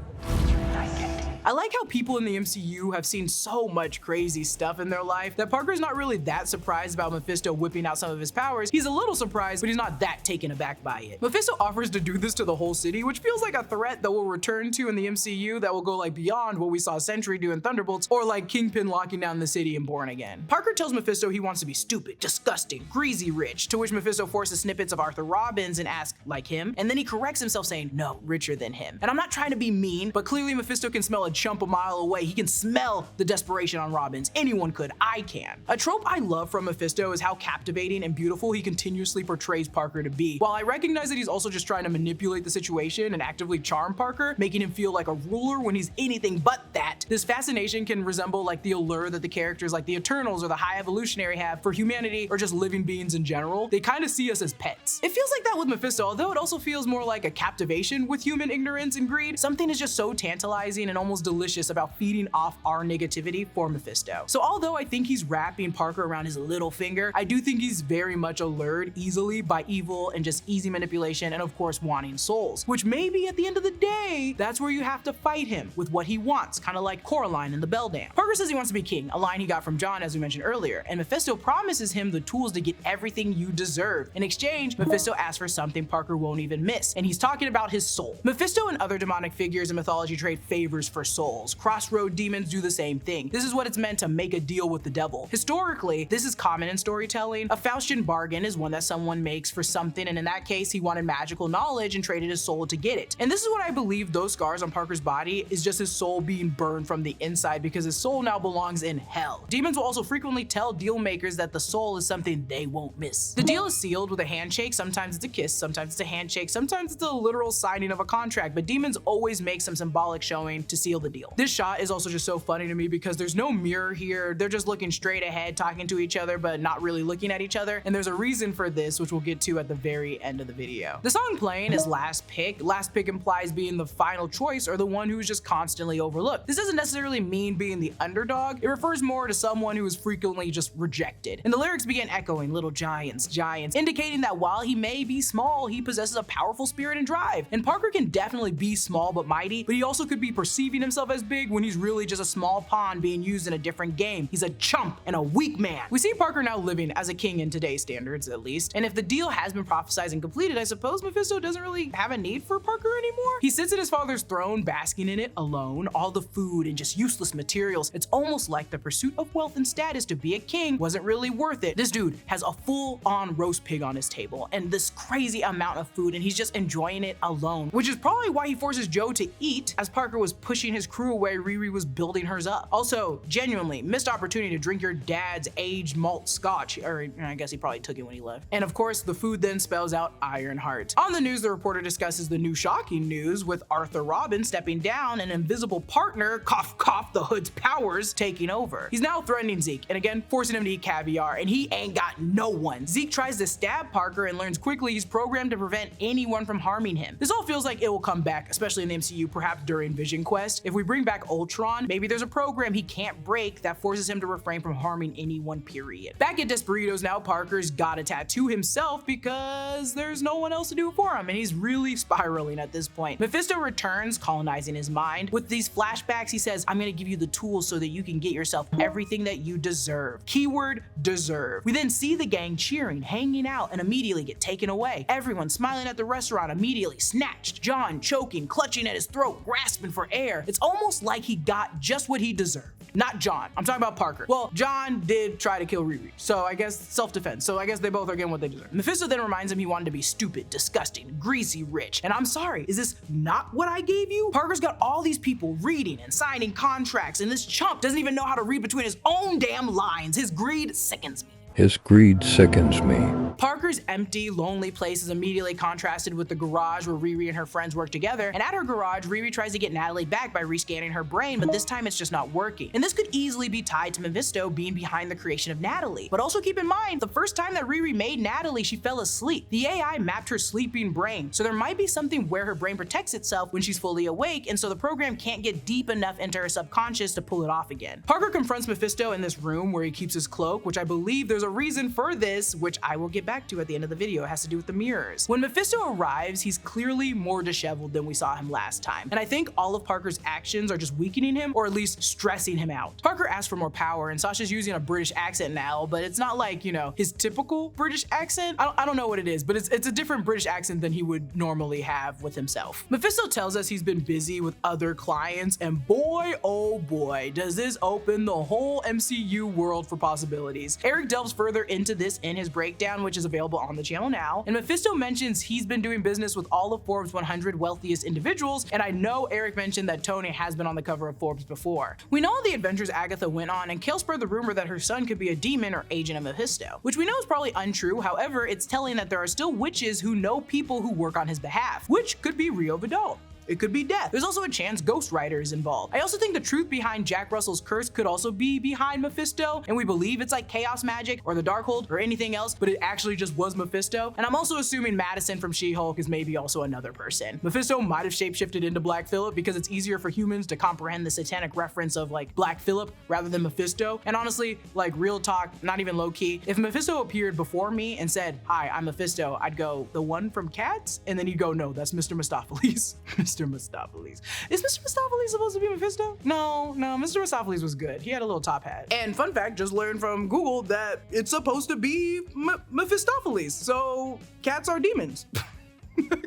I like how people in the MCU have seen so much crazy stuff in their life that Parker's not really that surprised about Mephisto whipping out some of his powers. He's a little surprised, but he's not that taken aback by it. Mephisto offers to do this to the whole city, which feels like a threat that we'll return to in the MCU that will go like beyond what we saw Sentry do in Thunderbolts, or like Kingpin locking down the city in Born Again. Parker tells Mephisto he wants to be stupid, disgusting, greasy rich, to which Mephisto forces snippets of Arthur Robbins and asks, like him? And then he corrects himself saying, no, richer than him. And I'm not trying to be mean, but clearly Mephisto can smell a chump a mile away. He can smell the desperation on Robin's. Anyone could. I can. A trope I love from Mephisto is how captivating and beautiful he continuously portrays Parker to be. While I recognize that he's also just trying to manipulate the situation and actively charm Parker, making him feel like a ruler when he's anything but that, this fascination can resemble like the allure that the characters like the Eternals or the High Evolutionary have for humanity or just living beings in general. They kind of see us as pets. It feels like that with Mephisto, although it also feels more like a captivation with human ignorance and greed. Something is just so tantalizing and almost delicious about feeding off our negativity for Mephisto. So although I think he's wrapping Parker around his little finger, I do think he's very much allured easily by evil and just easy manipulation and of course wanting souls, which maybe at the end of the day, that's where you have to fight him with what he wants, kind of like Coraline in the Bell Dam. Parker says he wants to be king, a line he got from John as we mentioned earlier, and Mephisto promises him the tools to get everything you deserve. In exchange, Mephisto asks for something Parker won't even miss, and he's talking about his soul. Mephisto and other demonic figures in mythology trade favors for souls. Crossroad demons do the same thing. This is what it's meant to make a deal with the devil. Historically, this is common in storytelling. A Faustian bargain is one that someone makes for something, and in that case, he wanted magical knowledge and traded his soul to get it. And this is what I believe those scars on Parker's body is just his soul being burned from the inside because his soul now belongs in hell. Demons will also frequently tell deal makers that the soul is something they won't miss. The deal is sealed with a handshake. Sometimes it's a kiss, sometimes it's a handshake, sometimes it's a literal signing of a contract, but demons always make some symbolic showing to seal the deal. This shot is also just so funny to me because there's no mirror here. They're just looking straight ahead, talking to each other, but not really looking at each other. And there's a reason for this, which we'll get to at the very end of the video. The song playing is Last Pick. Last Pick implies being the final choice or the one who is just constantly overlooked. This doesn't necessarily mean being the underdog. It refers more to someone who is frequently just rejected. And the lyrics begin echoing little giants, giants, indicating that while he may be small, he possesses a powerful spirit and drive. And Parker can definitely be small but mighty, but he also could be perceiving himself as big when he's really just a small pawn being used in a different game. He's a chump and a weak man. We see Parker now living as a king in today's standards, at least. And if the deal has been prophesized and completed, I suppose Mephisto doesn't really have a need for Parker anymore. He sits at his father's throne, basking in it alone, all the food and just useless materials. It's almost like the pursuit of wealth and status to be a king wasn't really worth it. This dude has a full-on roast pig on his table and this crazy amount of food, and he's just enjoying it alone, which is probably why he forces Joe to eat as Parker was pushing his crew away. Riri was building hers up. Also, genuinely missed opportunity to drink your dad's aged malt scotch, or I guess he probably took it when he left. And of course, the food then spells out Ironheart. On the news, the reporter discusses the new shocking news with Arthur Robin stepping down, an invisible partner, cough cough, the Hood's powers taking over. He's now threatening Zeke, and again, forcing him to eat caviar, and he ain't got no one. Zeke tries to stab Parker and learns quickly he's programmed to prevent anyone from harming him. This all feels like it will come back, especially in the MCU, perhaps during Vision Quest. If we bring back Ultron, maybe there's a program he can't break that forces him to refrain from harming anyone, period. Back at Desperitos now, Parker's got a tattoo himself because there's no one else to do it for him, and he's really spiraling at this point. Mephisto returns, colonizing his mind. With these flashbacks, he says, I'm gonna give you the tools so that you can get yourself everything that you deserve. Keyword, deserve. We then see the gang cheering, hanging out, and immediately get taken away. Everyone smiling at the restaurant immediately snatched. John choking, clutching at his throat, grasping for air. It's almost like he got just what he deserved. Not John. I'm talking about Parker. Well, John did try to kill Riri, so I guess self-defense. So I guess they both are getting what they deserve. Mephisto then reminds him he wanted to be stupid, disgusting, greasy, rich. And I'm sorry, is this not what I gave you? Parker's got all these people reading and signing contracts, and this chump doesn't even know how to read between his own damn lines. His greed sickens me. His greed sickens me. Parker's empty, lonely place is immediately contrasted with the garage where Riri and her friends work together. And at her garage, Riri tries to get Natalie back by rescanning her brain, but this time it's just not working. And this could easily be tied to Mephisto being behind the creation of Natalie. But also keep in mind, the first time that Riri made Natalie, she fell asleep. The AI mapped her sleeping brain. So there might be something where her brain protects itself when she's fully awake, and so the program can't get deep enough into her subconscious to pull it off again. Parker confronts Mephisto in this room where he keeps his cloak, which I believe there's a reason for this, which I will get back to at the end of the video. It has to do with the mirrors. When Mephisto arrives, he's clearly more disheveled than we saw him last time. And I think all of Parker's actions are just weakening him, or at least stressing him out. Parker asks for more power, and Sasha's using a British accent now, but it's not like, you know, his typical British accent. I don't know what it is, but it's a different British accent than he would normally have with himself. Mephisto tells us he's been busy with other clients, and boy, oh boy, does this open the whole MCU world for possibilities. Erik delves further into this in his breakdown, which is is available on the channel now. And Mephisto mentions he's been doing business with all of Forbes' 100 wealthiest individuals, and I know Erik mentioned that Tony has been on the cover of Forbes before. We know all the adventures Agatha went on, and Kale spread the rumor that her son could be a demon or agent of Mephisto, which we know is probably untrue. However, it's telling that there are still witches who know people who work on his behalf, which could be Rio Vidal. It could be death. There's also a chance Ghost Rider is involved. I also think the truth behind Jack Russell's curse could also be behind Mephisto, and we believe it's like chaos magic or the Darkhold or anything else, but it actually just was Mephisto. And I'm also assuming Madison from She-Hulk is maybe also another person. Mephisto might have shapeshifted into Black Phillip because it's easier for humans to comprehend the satanic reference of like Black Phillip rather than Mephisto. And honestly, like real talk, not even low key, if Mephisto appeared before me and said, "Hi, I'm Mephisto," I'd go, "The one from Cats?" And then he'd go, "No, that's Mr. Mistopheles." Mr. Mistopheles. Is Mr. Mistopheles supposed to be Mephisto? No, Mr. Mistopheles was good. He had a little top hat. And fun fact, just learned from Google that it's supposed to be Mephistopheles. So cats are demons.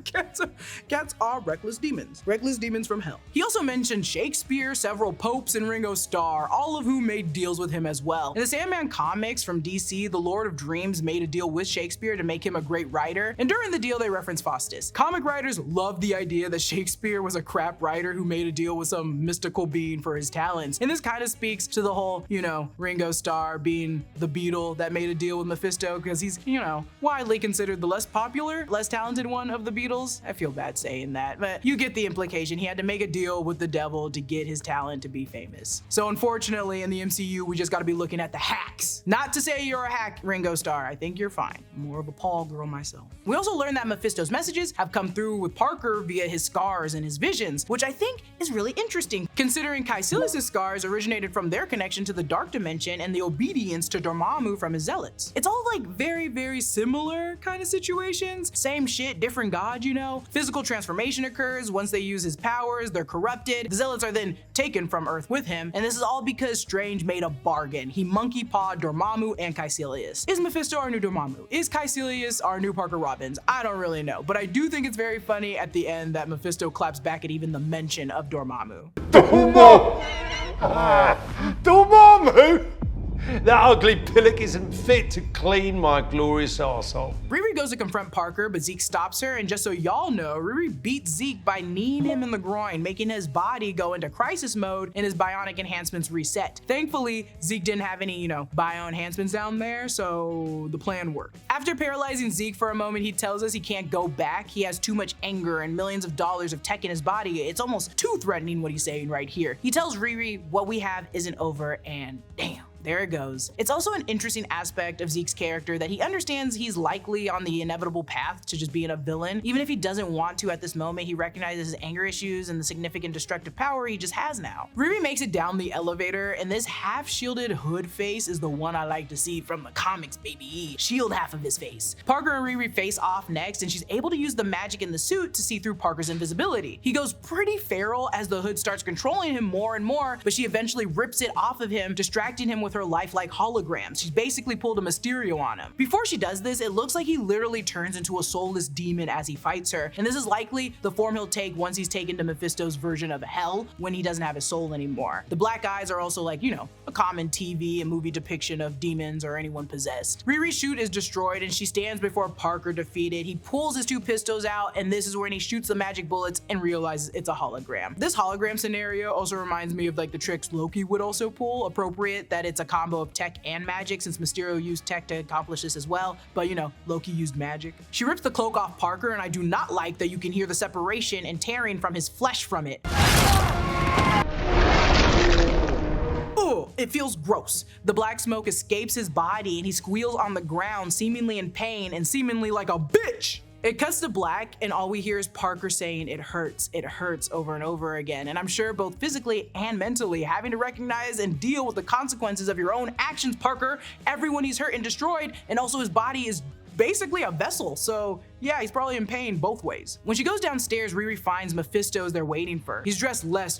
Cats are reckless demons from hell. He also mentioned Shakespeare, several popes, and Ringo Starr, all of whom made deals with him as well. In the Sandman comics from DC, the Lord of Dreams made a deal with Shakespeare to make him a great writer, and during the deal they referenced Faustus. Comic writers love the idea that Shakespeare was a crap writer who made a deal with some mystical being for his talents, and this kind of speaks to the whole, Ringo Starr being the Beatle that made a deal with Mephisto because he's, widely considered the less popular, less talented one of the Beatles. I feel bad saying that, but you get the implication. He had to make a deal with the devil to get his talent to be famous. So unfortunately in the MCU, we just gotta be looking at the hacks. Not to say you're a hack, Ringo Starr. I think you're fine. I'm more of a Paul girl myself. We also learned that Mephisto's messages have come through with Parker via his scars and his visions, which I think is really interesting, considering Caecilius' scars originated from their connection to the Dark Dimension and the obedience to Dormammu from his zealots. It's all like very, very similar kind of situations. Same shit, different god, Physical transformation occurs. Once they use his powers, they're corrupted. The zealots are then taken from Earth with him, and this is all because Strange made a bargain. He monkey pawed Dormammu and Caecilius. Is Mephisto our new Dormammu? Is Caecilius our new Parker Robbins? I don't really know, but I do think it's very funny at the end that Mephisto claps back at even the mention of Dormammu. Dormammu? That ugly pillock isn't fit to clean my glorious arsehole. Riri goes to confront Parker, but Zeke stops her, and just so y'all know, Riri beats Zeke by kneeing him in the groin, making his body go into crisis mode and his bionic enhancements reset. Thankfully, Zeke didn't have any, bio enhancements down there, so the plan worked. After paralyzing Zeke for a moment, he tells us he can't go back. He has too much anger and millions of dollars of tech in his body. It's almost too threatening what he's saying right here. He tells Riri what we have isn't over, and damn. There it goes. It's also an interesting aspect of Zeke's character that he understands he's likely on the inevitable path to just being a villain. Even if he doesn't want to at this moment, he recognizes his anger issues and the significant destructive power he just has now. Riri makes it down the elevator, and this half-shielded hood face is the one I like to see from the comics, baby. Shield half of his face. Parker and Riri face off next, and she's able to use the magic in the suit to see through Parker's invisibility. He goes pretty feral as the hood starts controlling him more and more, but she eventually rips it off of him, distracting him with her lifelike holograms. She's basically pulled a Mysterio on him. Before she does this, it looks like he literally turns into a soulless demon as he fights her, and this is likely the form he'll take once he's taken to Mephisto's version of hell when he doesn't have his soul anymore. The black eyes are also like, a common TV and movie depiction of demons or anyone possessed. Riri's chute is destroyed and she stands before Parker defeated. He pulls his two pistols out, and this is when he shoots the magic bullets and realizes it's a hologram. This hologram scenario also reminds me of like the tricks Loki would also pull, appropriate that it's a combo of tech and magic since Mysterio used tech to accomplish this as well, but Loki used magic. She rips the cloak off Parker, and I do not like that you can hear the separation and tearing from his flesh from it. Oh, it feels gross. The black smoke escapes his body and he squeals on the ground, seemingly in pain and seemingly like a bitch. It cuts to black, and all we hear is Parker saying, it hurts over and over again. And I'm sure both physically and mentally, having to recognize and deal with the consequences of your own actions, Parker. Everyone he's hurt and destroyed, and also his body is basically a vessel, so yeah, he's probably in pain both ways. When she goes downstairs, Riri finds Mephisto's there waiting for her. He's dressed less,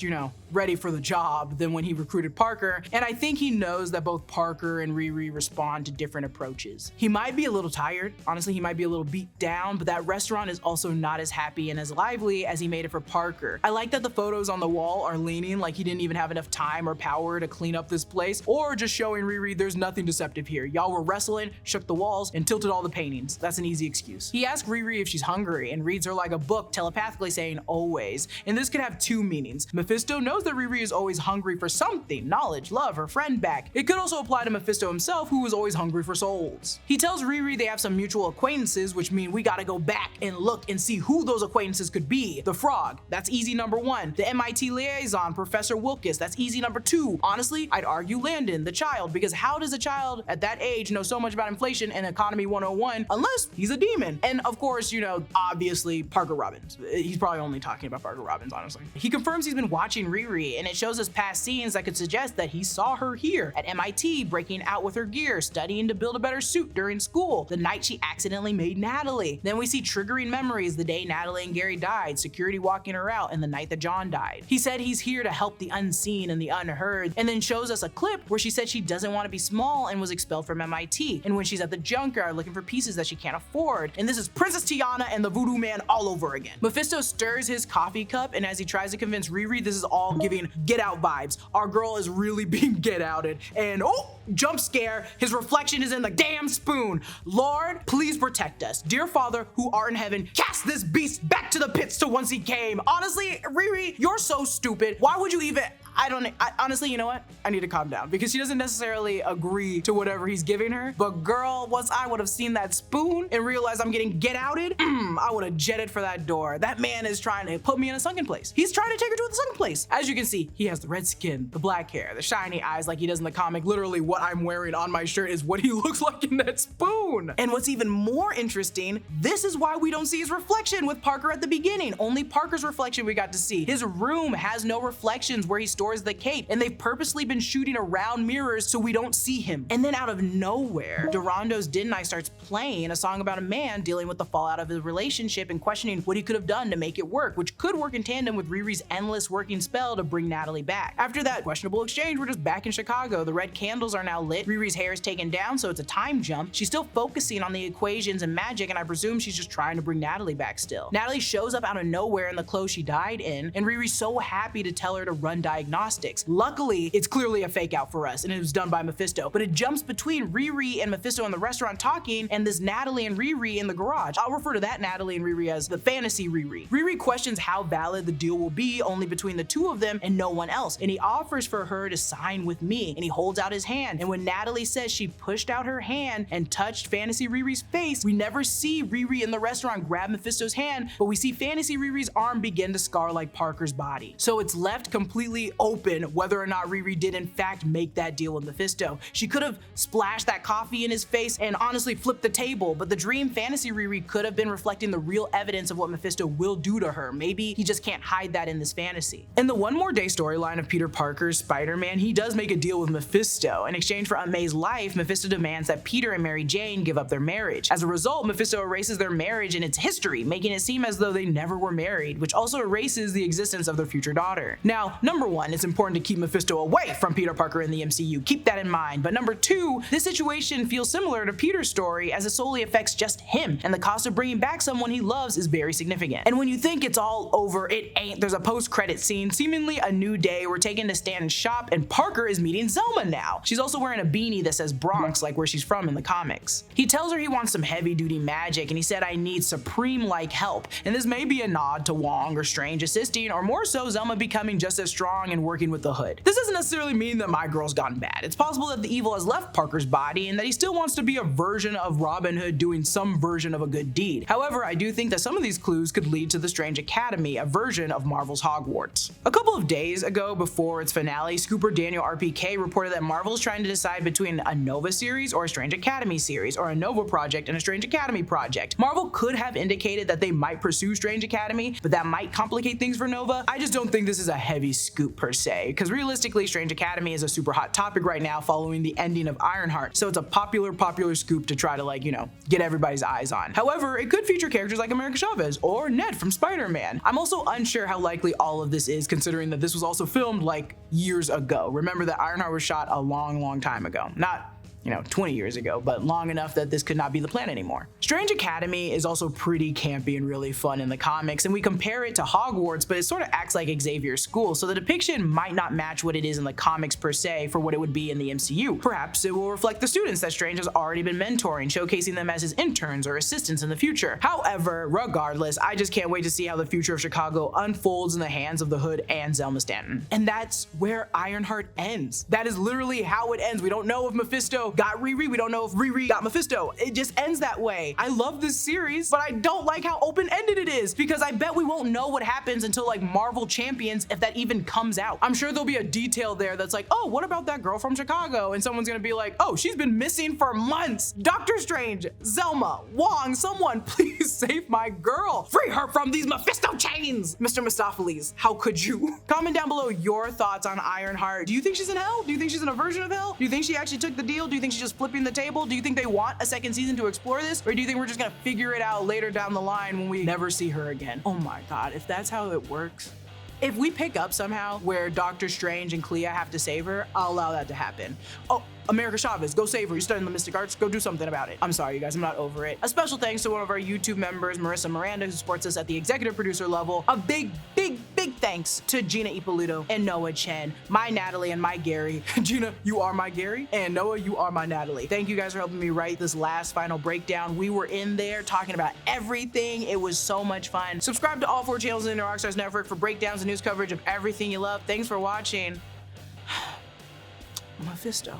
ready for the job than when he recruited Parker, and I think he knows that both Parker and Riri respond to different approaches. He might be a little tired, honestly he might be a little beat down, but that restaurant is also not as happy and as lively as he made it for Parker. I like that the photos on the wall are leaning like he didn't even have enough time or power to clean up this place, or just showing Riri there's nothing deceptive here. Y'all were wrestling, shook the walls, and tilted all the paint paintings. That's an easy excuse. He asks Riri if she's hungry and reads her like a book, telepathically saying always. And this could have two meanings. Mephisto knows that Riri is always hungry for something, knowledge, love, her friend back. It could also apply to Mephisto himself, who was always hungry for souls. He tells Riri they have some mutual acquaintances, which mean we gotta go back and look and see who those acquaintances could be. The frog, that's easy number 1. The MIT liaison, Professor Wilkes, that's easy number 2. Honestly, I'd argue Landon, the child, because how does a child at that age know so much about inflation and economy 101 unless he's a demon? And of course, you know, obviously Parker Robbins. He's probably only talking about Parker Robbins, honestly. He confirms he's been watching Riri, and it shows us past scenes that could suggest that he saw her here at MIT breaking out with her gear, studying to build a better suit during school, the night she accidentally made Natalie. Then we see triggering memories the day Natalie and Gary died, security walking her out, and the night that John died. He said he's here to help the unseen and the unheard, and then shows us a clip where she said she doesn't want to be small and was expelled from MIT, and when she's at the junkyard looking for pieces that she can't afford. And this is Princess Tiana and the Voodoo Man all over again. Mephisto stirs his coffee cup, and as he tries to convince Riri, this is all giving Get Out vibes. Our girl is really being get outed, and oh, jump scare, his reflection is in the damn spoon. Lord, please protect us. Dear Father, who art in heaven, cast this beast back to the pits to whence he came. Honestly, Riri, you're so stupid. Why would you even... honestly, you know what? I need to calm down because she doesn't necessarily agree to whatever he's giving her. But girl, once I would have seen that spoon and realized I'm getting get outed, I would have jetted for that door. That man is trying to put me in a sunken place. He's trying to take her to a sunken place. As you can see, he has the red skin, the black hair, the shiny eyes like he does in the comic. Literally what I'm wearing on my shirt is what he looks like in that spoon. And what's even more interesting, this is why we don't see his reflection with Parker at the beginning. Only Parker's reflection we got to see. His room has no reflections where he stores the cape, and they've purposely been shooting around mirrors so we don't see him. And then out of nowhere, Durando's Denmon starts playing a song about a man dealing with the fallout of his relationship and questioning what he could have done to make it work, which could work in tandem with Riri's endless working spell to bring Natalie back. After that questionable exchange, we're just back in Chicago. The red candles are now lit. Riri's hair is taken down, so it's a time jump. She's still focusing on the equations and magic, and I presume she's just trying to bring Natalie back still. Natalie shows up out of nowhere in the clothes she died in, and Riri's so happy to tell her to run diagnostics. Luckily, it's clearly a fake out for us, and it was done by Mephisto, but it jumps between Riri and Mephisto in the restaurant talking, and this Natalie and Riri in the garage. I'll refer to that Natalie and Riri as the fantasy Riri. Riri questions how valid the deal will be only between the two of them and no one else, and he offers for her to sign with me, and he holds out his hand, and when Natalie says she pushed out her hand and touched fantasy Riri's face, we never see Riri in the restaurant grab Mephisto's hand, but we see fantasy Riri's arm begin to scar like Parker's body. So it's left completely open whether or not Riri did in fact make that deal with Mephisto. She could have splashed that coffee in his face and honestly flipped the table, but the dream fantasy Riri could have been reflecting the real evidence of what Mephisto will do to her. Maybe he just can't hide that in this fantasy. In the One More Day storyline of Peter Parker's Spider-Man, he does make a deal with Mephisto. In exchange for Aunt May's life, Mephisto demands that Peter and Mary Jane give up their marriage. As a result, Mephisto erases their marriage and its history, making it seem as though they never were married, which also erases the existence of their future daughter. Now, number one, it's important to keep Mephisto away from Peter Parker in the MCU. Keep that in mind. But number two, this situation feels similar to Peter's story as it solely affects just him, and the cost of bringing back someone he loves is very significant. And when you think it's all over, it ain't. There's a post-credit scene, seemingly a new day. We're taken to Stan's shop, and Parker is meeting Zelma now. She's also wearing a beanie that says Bronx, like where she's from in the comics. He tells her he wants some heavy-duty magic, and he said, I need Supreme-like help. And this may be a nod to Wong or Strange assisting, or more so Zelma becoming just as strong and working with the Hood. This doesn't necessarily mean that my girl's gotten bad. It's possible that the evil has left Parker's body and that he still wants to be a version of Robin Hood doing some version of a good deed. However, I do think that some of these clues could lead to the Strange Academy, a version of Marvel's Hogwarts. A couple of days ago, before its finale, Scooper Daniel RPK reported that Marvel is trying to decide between a Nova series or a Strange Academy series, or a Nova project and a Strange Academy project. Marvel could have indicated that they might pursue Strange Academy, but that might complicate things for Nova. I just don't think this is a heavy scoop per se, because realistically, Strange Academy is a super hot topic right now following the ending of Ironheart, so it's a popular scoop to try to, like, you know, get everybody's eyes on. However, it could feature characters like America Chavez or Ned from Spider-Man. I'm also unsure how likely all of this is, considering that this was also filmed like years ago. Remember that Ironheart was shot a long time ago. Not 20 years ago, but long enough that this could not be the plan anymore. Strange Academy is also pretty campy and really fun in the comics, and we compare it to Hogwarts, but it sort of acts like Xavier's school, so the depiction might not match what it is in the comics per se for what it would be in the MCU. Perhaps it will reflect the students that Strange has already been mentoring, showcasing them as his interns or assistants in the future. However, regardless, I just can't wait to see how the future of Chicago unfolds in the hands of the Hood and Zelma Stanton. And that's where Ironheart ends. That is literally how it ends. We don't know if Mephisto got Riri, we don't know if Riri got Mephisto. It just ends that way. I love this series, but I don't like how open-ended it is, because I bet we won't know what happens until like Marvel Champions, if that even comes out. I'm sure there'll be a detail there that's like, oh, what about that girl from Chicago? And someone's gonna be like, oh, she's been missing for months. Doctor Strange, Zelma, Wong, someone please save my girl. Free her from these Mephisto chains. Mr. Mistopheles, how could you? Comment down below your thoughts on Ironheart. Do you think she's in hell? Do you think she's in a version of hell? Do you think she actually took the deal? Do you think she's just flipping the table? Do you think they want a second season to explore this? Or do you think we're just gonna figure it out later down the line when we never see her again? Oh my God, if that's how it works. If we pick up somehow where Doctor Strange and Clea have to save her, I'll allow that to happen. Oh, America Chavez, go save her. You're studying the mystic arts, go do something about it. I'm sorry, you guys, I'm not over it. A special thanks to one of our YouTube members, Marisa Miranda, who supports us at the executive producer level. A big thanks to Gina, Ippolito, and Noah Chen, my Natalie and my Gary. Gina, you are my Gary, and Noah, you are my Natalie. Thank you guys for helping me write this last final breakdown. We were in there talking about everything. It was so much fun. Subscribe to all 4 channels in the Rockstars network for breakdowns and news coverage of everything you love. Thanks for watching. Mephisto.